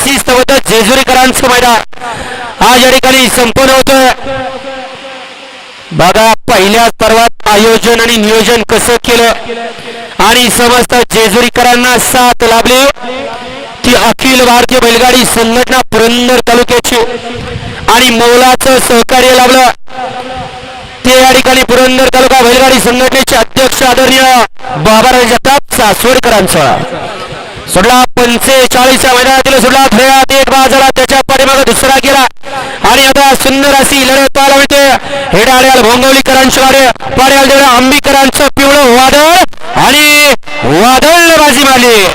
शिस्तबद्ध जेजुरीकरांचं मैदान आज या ठिकाणी संपूर्ण होतोय। बघा पहिल्याच पर्वात आयोजन आणि नियोजन कसं केलं आणि समस्त जेजुरीकरांना साथ लाभली ती अखिल भारतीय बैलगाडी संघटना पुरंदर तालुक्याची आणि मौलाचं सहकार्य लाभलं ते या ठिकाणी पुरंदर तालुका बैलगाडी संघटनेचे अध्यक्ष आदरणीय बाबाराव जगताप सासवडकरांचा सोडला 45 मैदानातील सोडला खेळात एक बाजूला त्याच्या पाठीमागे दुसरा गेला आणि आता सुंदर अशी लढत पाहायला मिळते। हेडाळ्याल भोंगवलीकरांची गाडी पाड्याल देवळा आंबीकरांचं पिवळं वादळ आणि वादळ बाजी मारली।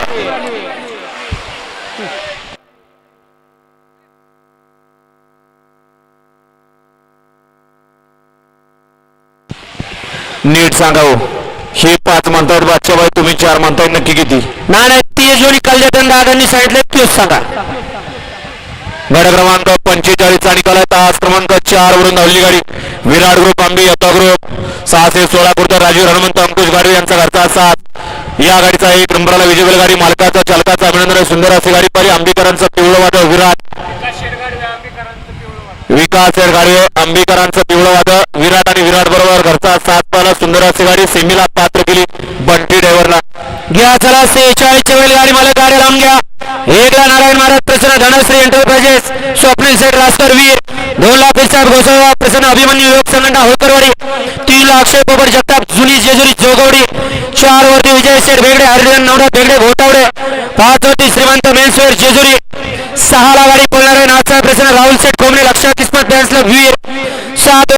नीट सांगा हो, हे 5 म्हणतात बादशाबाई, तुम्ही 4 म्हणताय, नक्की किती? नाही ती जोडी कल्याण दादांनी सांगितले तोच सांगा। गड क्रमांक 45 आणि निकाल तास क्रमांक 4 वरून धावली गाडी विराट ग्रुप आंबी यता ग्रुप 616 खुर्द राजीव हनुमंत अंकुश गाडवे यांचा घरचा साथ। या गाडीचा 1 नंबरला विजय गाडी मालकाचा चालकाचा अभिनंदन। सुंदर अशी गाडी पारी आंबेकरांचं पिवळं वादळ विराट विकास गाडवे आंबेकरांचं पिवळं वादळ विराट आणि विराट बरोबर घरचा साथ पाला। सुंदर अशी गाडी सेमीला पात्र केली बंटी ड्रायव्हरला। घ्या चला 46 वेळ गाडी मला गाडी लावून घ्या। एकला नारायण महाराज प्रसन्न धनश्री एंटरप्राइजेस स्वप्नील सेठ रास्कर वीर 2 लाख साहेब गोसावा प्रसन्न अभिमन्यू योग संघटना होळकरवाडी 3 लाख अक्षय पोपट जगताप जुनी जेजुरी जोगवडी 4 वरती विजय सेठ भेगडे हरिजन नवनाथ भेगडे घोटावडे 5 वरती श्रीमंत मेन्सवेअर जेजुरी 6 ला गाडी पळणार आहे नाथसाहेब प्रसन्न राहुल सेठ कोमणे लक्षात किस्मत बँसला वीर 7